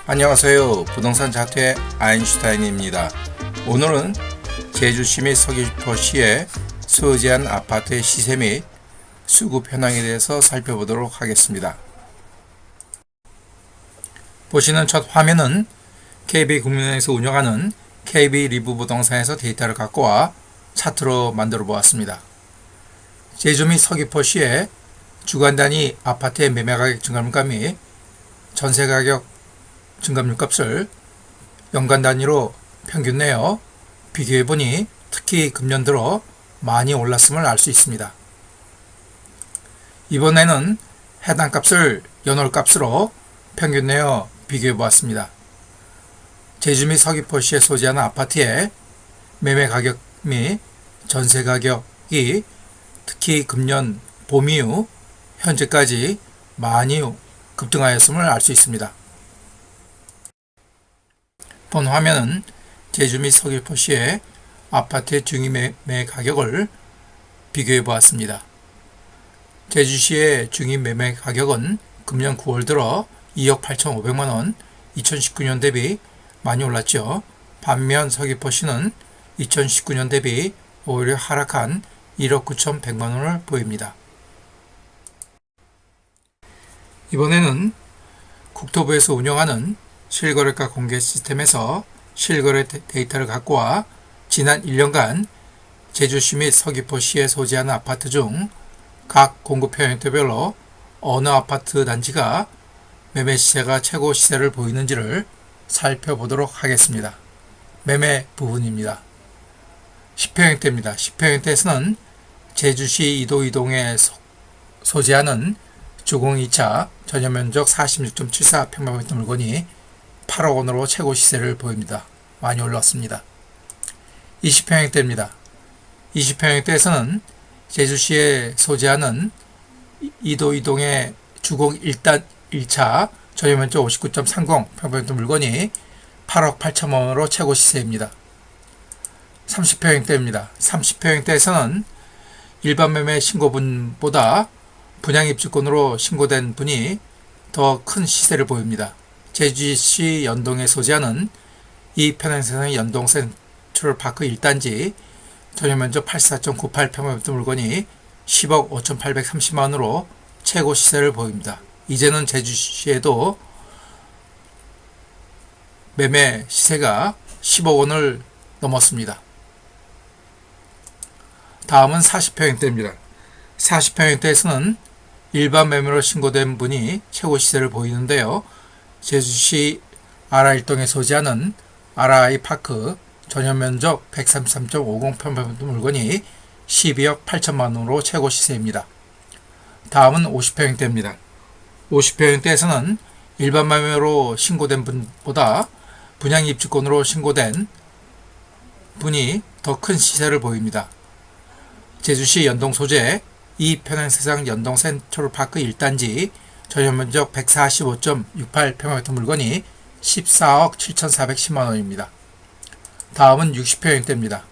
안녕하세요. 부동산 자퇴 아인슈타인입니다. 오늘은 제주시 및 서귀포시의 서지한 아파트의 시세 및 수급 현황에 대해서 살펴보도록 하겠습니다. 보시는 첫 화면은 KB국민은행에서 운영하는 KB리브 부동산에서 데이터를 갖고 와 차트로 만들어 보았습니다. 제주 및 서귀포시의 주간 단위 아파트의 매매 가격 증가물가 및 전세 가격 증감률값을 연간 단위로 평균 내어 비교해보니 특히 금년 들어 많이 올랐음을 알 수 있습니다. 이번에는 해당 값을 연월값으로 평균 내어 비교해보았습니다. 제주 및 서귀포시에 소재하는 아파트의 매매 가격 및 전세 가격이 특히 금년 봄 이후 현재까지 많이 급등하였음을 알 수 있습니다. 본 화면은 제주 및 서귀포시의 아파트의 중위 매매 가격을 비교해 보았습니다. 제주시의 중위 매매 가격은 금년 9월 들어 2억 8,500만원, 2019년 대비 많이 올랐죠. 반면 서귀포시는 2019년 대비 오히려 하락한 1억 9,100만원을 보입니다. 이번에는 국토부에서 운영하는 실거래가 공개 시스템에서 실거래 데이터를 갖고 와 지난 1년간 제주시 및 서귀포시에 소재하는 아파트 중 각 공급 형태별로 어느 아파트 단지가 매매 시세가 최고 시세를 보이는지를 살펴보도록 하겠습니다. 매매 부분입니다. 10평형대입니다. 10평형대에서는 제주시 이도이동에 소재하는 주공 2차 전용면적 46.74평방미터 물건이 8억 원으로 최고 시세를 보입니다. 많이 올랐습니다. 20평형대입니다. 20평형대에서는 제주시에 소재하는 이도이동의 주공 1차 전용면적 59.30 평방미터 물건이 8억 8천만 원으로 최고 시세입니다. 30평형대입니다. 30평형대에서는 일반 매매 신고분보다 분양 입주권으로 신고된 분이 더 큰 시세를 보입니다. 제주시 연동에 소재하는 이 편행세상의 연동 센트럴파크 1단지 전용면적 84.98평방미터 물건이 10억 5,830만원으로 최고 시세를 보입니다. 이제는 제주시에도 매매 시세가 10억 원을 넘었습니다. 다음은 40평형대입니다. 40평형대에서는 일반 매매로 신고된 분이 최고 시세를 보이는데요. 제주시 아라일동에 소재하는 아라이파크 전용면적 133.50평방미터 물건이 12억 8천만원으로 최고 시세입니다. 다음은 50평형대입니다. 50평형대에서는 일반 매매로 신고된 분보다 분양 입주권으로 신고된 분이 더 큰 시세를 보입니다. 제주시 연동 소재 이 편행세상 연동 센트럴파크 1단지 전용면적 145.68평방미터 물건이 14억 7,410만원입니다. 다음은 60평형대입니다.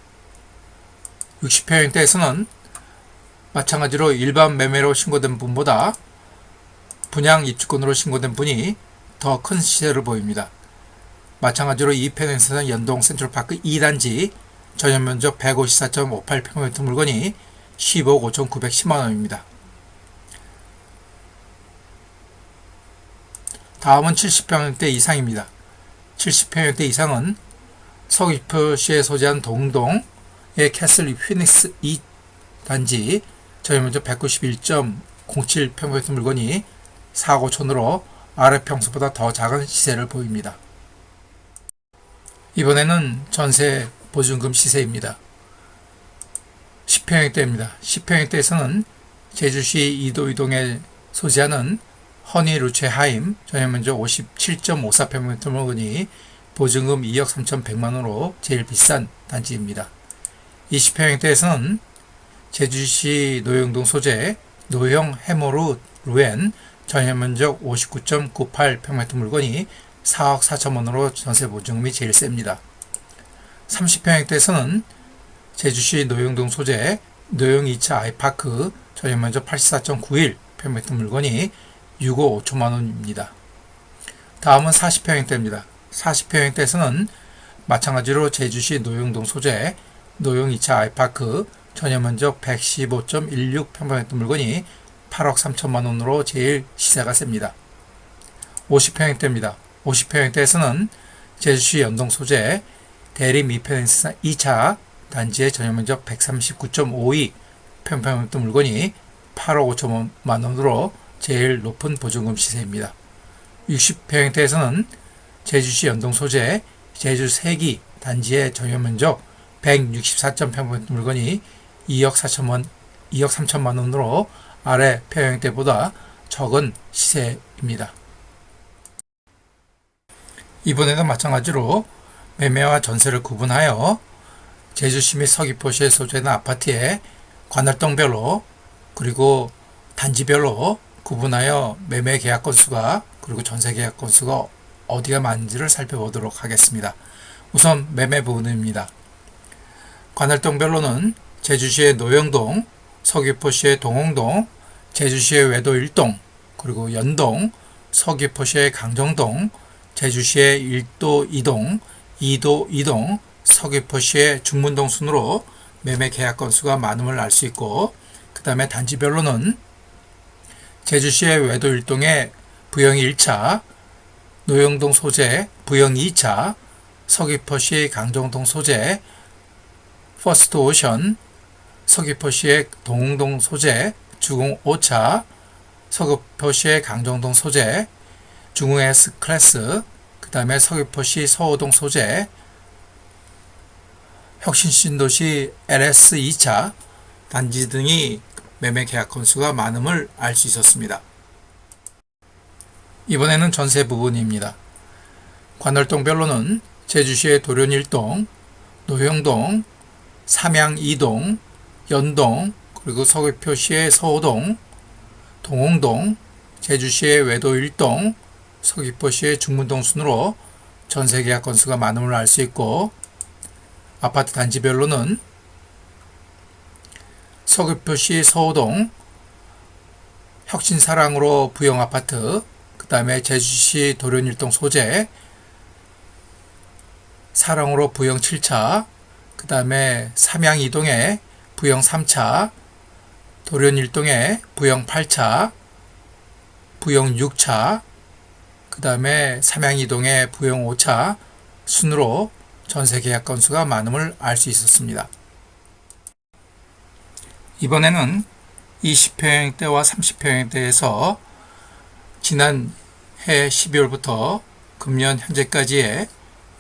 60평형대에서는 마찬가지로 일반 매매로 신고된 분보다 분양 입주권으로 신고된 분이 더 큰 시세를 보입니다. 마찬가지로 이 편행세상 연동 센트럴파크 2단지 전용면적 154.58평방미터 물건이 15억 5,910만원입니다. 다음은 70평형대 이상입니다. 70평형대 이상은 서귀포시에 소재한 동동의 캐슬 피닉스 2단지 전용면적 191.07평방미터 물건이 4억 5천으로 아래 평수보다 더 작은 시세를 보입니다. 이번에는 전세 보증금 시세입니다. 10평형대입니다. 10평형대에서는 제주시 이도이동에 소재하는 허니루체 하임 전용면적 57.54평방미터 물건이 보증금 2억 3,100만원으로 제일 비싼 단지입니다. 20평형대에서는 제주시 노영동 소재 노형 해모루 루엔 전용면적 59.98평방미터 물건이 4억 4천만원으로 전세 보증금이 제일 셉니다. 30평형대에서는 제주시 노영동 소재 노영 2차 아이파크 전용면적 84.91평방미터 물건이 6억 5천만원입니다. 다음은 40평형대입니다. 40평형대에서는 마찬가지로 제주시 노영동 소재 노영 2차 아이파크 전용면적 115.16평방미터 물건이 8억 3천만 원으로 제일 시세가 셉니다. 50평형대입니다. 50평형대에서는 제주시 연동 소재 대림 2차 단지의 전용면적 139.52평방미터 물건이 8억 5천만 원으로 제일 높은 보증금 시세입니다. 60평형대에서는 제주시 연동 소재 제주 세기 단지의 전용면적 164.평방미터 물건이 2억 3천만 원으로 아래 평형대보다 적은 시세입니다. 이번에도 마찬가지로 매매와 전세를 구분하여 제주시 및 서귀포시에 소재된 아파트의 관할동별로 그리고 단지별로 구분하여 매매 계약 건수가 그리고 전세 계약 건수가 어디가 많은지를 살펴보도록 하겠습니다. 우선 매매 부분입니다. 관할동별로는 제주시의 노영동, 서귀포시의 동홍동, 제주시의 외도 1동, 그리고 연동, 서귀포시의 강정동, 제주시의 1도 2동, 2도 2동, 서귀포시의 중문동 순으로 매매 계약 건수가 많음을 알 수 있고, 그 다음에 단지별로는 제주시의 외도 1동의 부영 1차, 노영동 소재 부영 2차, 서귀포시 강정동 소재 퍼스트 오션, 서귀포시의 동홍동 소재 주공 5차, 서귀포시의 강정동 소재 중흥 S 클래스, 그 다음에 서귀포시 서호동 소재 혁신신도시 LS 2차 단지 등이 매매 계약 건수가 많음을 알 수 있었습니다. 이번에는 전세 부분입니다. 관할동별로는 제주시의 도련 1동, 노영동, 삼양 2동, 연동, 그리고 서귀포시의 서호동, 동홍동, 제주시의 외도 1동, 서귀포시의 중문동 순으로 전세 계약 건수가 많음을 알 수 있고, 아파트 단지별로는 서귀포시 서호동 혁신사랑으로 부영 아파트, 그 다음에 제주시 도련 1동 소재 사랑으로 부영 7차, 그 다음에 삼양 2동에 부영 3차, 도련 1동에 부영 8차, 부영 6차, 그 다음에 삼양 2동에 부영 5차 순으로 전세 계약 건수가 많음을 알 수 있었습니다. 이번에는 20평형대와 30평형대에서 지난해 12월부터 금년 현재까지의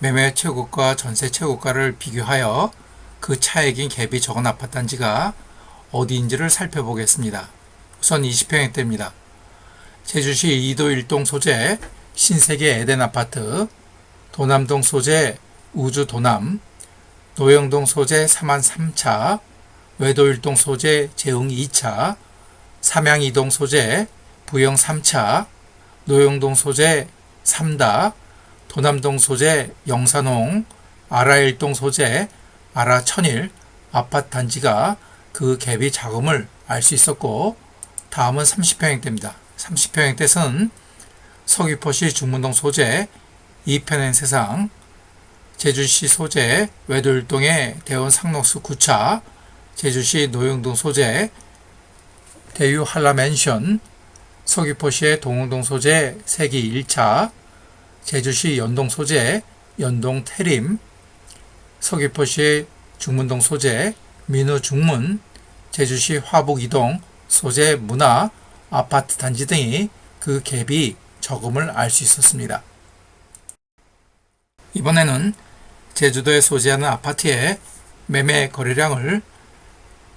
매매 최고가, 전세 최고가를 비교하여 그 차액인 갭이 적은 아파트 단지가 어디인지를 살펴보겠습니다. 우선 20평형대입니다. 제주시 2도 1동 소재 신세계 에덴 아파트, 도남동 소재 우주 도남, 노영동 소재 삼안 3차, 외도 1동 소재 제흥 2차, 삼양 2동 소재 부영 3차, 노영동 소재 3다, 도남동 소재 영산홍, 아라 1동 소재 아라 천일 아파트 단지가 그 갭이 작음을 알 수 있었고, 다음은 30평형대입니다. 30평형대에서는 서귀포시 중문동 소재 이편엔 세상, 제주시 소재 외도 1동의 대원 상록수 9차, 제주시 노영동 소재 대유 한라맨션, 서귀포시의 동홍동 소재 세기 1차, 제주시 연동 소재 연동 태림, 서귀포시의 중문동 소재 민우 중문, 제주시 화북 2동 소재 문화 아파트 단지 등이 그 갭이 적음을 알 수 있었습니다. 이번에는 제주도에 소재하는 아파트의 매매 거래량을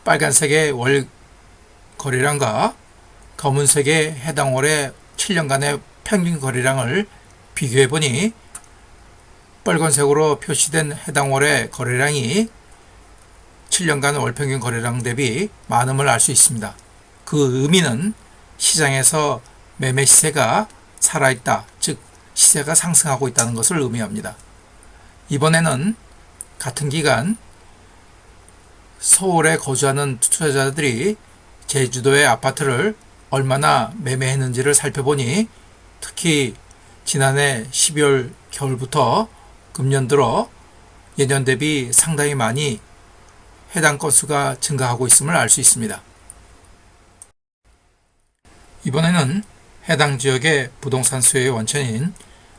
빨간색의 월 거래량과 검은색의 해당 월의 7년간의 평균 거래량을 비교해보니 빨간색으로 표시된 해당 월의 거래량이 7년간 월평균 거래량 대비 많음을 알 수 있습니다. 그 의미는 시장에서 매매 시세가 살아있다, 즉 시세가 상승하고 있다는 것을 의미합니다. 이번에는 같은 기간 서울에 거주하는 투자자들이 제주도의 아파트를 얼마나 매매했는지를 살펴보니 특히 지난해 12월 겨울부터 금년 들어 예년 대비 상당히 많이 해당 건수가 증가하고 있음을 알 수 있습니다. 이번에는 해당 지역의 부동산 수요의 원천인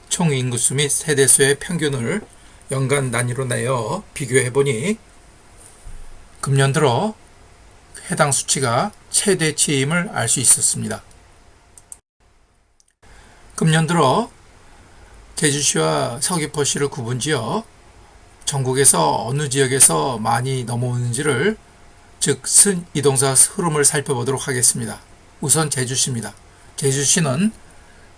총 인구수 및 세대수의 평균을 연간 단위로 내어 비교해보니 금년 들어 해당 수치가 최대치임을 알 수 있었습니다. 금년 들어 제주시와 서귀포시를 구분지어 전국에서 어느 지역에서 많이 넘어오는지를 즉 순이동사 흐름을 살펴보도록 하겠습니다. 우선 제주시입니다. 제주시는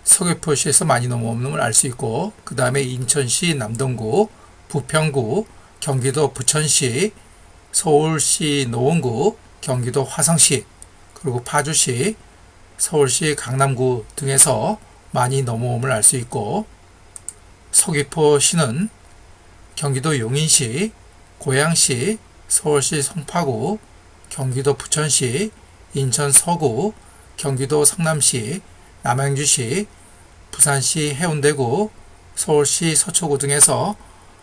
서귀포시에서 많이 넘어오는 걸 알 수 있고 그 다음에 인천시 남동구, 부평구, 경기도 부천시, 서울시 노원구, 경기도 화성시, 그리고 파주시, 서울시 강남구 등에서 많이 넘어옴을 알 수 있고 서귀포시는 경기도 용인시, 고양시, 서울시 송파구, 경기도 부천시, 인천 서구, 경기도 성남시, 남양주시, 부산시 해운대구, 서울시 서초구 등에서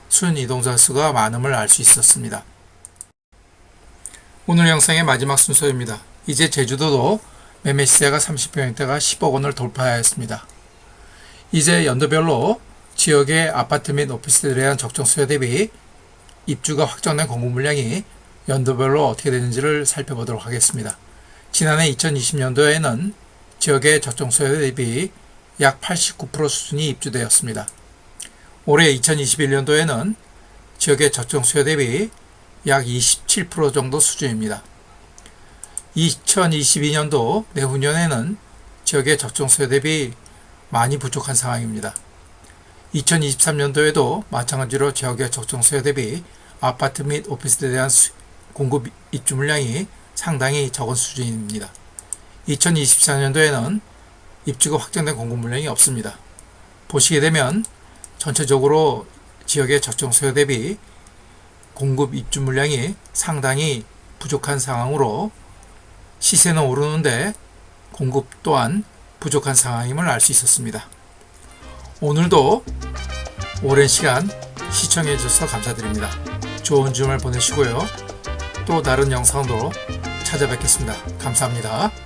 순이동자 수가 많음을 알 수 있었습니다. 오늘 영상의 마지막 순서입니다. 이제 제주도도 매매 시세가 30평형대가 10억 원을 돌파하였습니다. 이제 연도별로 지역의 아파트 및 오피스들에 대한 적정 수요 대비 입주가 확정된 공급 물량이 연도별로 어떻게 되는지를 살펴보도록 하겠습니다. 지난해 2020년도에는 지역의 적정 수요 대비 약 89% 수준이 입주되었습니다. 올해 2021년도에는 지역의 적정 수요 대비 약 27% 정도 수준입니다. 2022년도 내후년에는 지역의 적정 수요 대비 많이 부족한 상황입니다. 2023년도에도 마찬가지로 지역의 적정 수요 대비 아파트 및 오피스에 대한 공급 입주 물량이 상당히 적은 수준입니다. 2024년도에는 입주가 확정된 공급 물량이 없습니다. 보시게 되면 전체적으로 지역의 적정 수요 대비 공급 입주 물량이 상당히 부족한 상황으로 시세는 오르는데 공급 또한 부족한 상황임을 알 수 있었습니다. 오늘도 오랜 시간 시청해 주셔서 감사드립니다. 좋은 주말 보내시고요. 또 다른 영상으로 찾아뵙겠습니다. 감사합니다.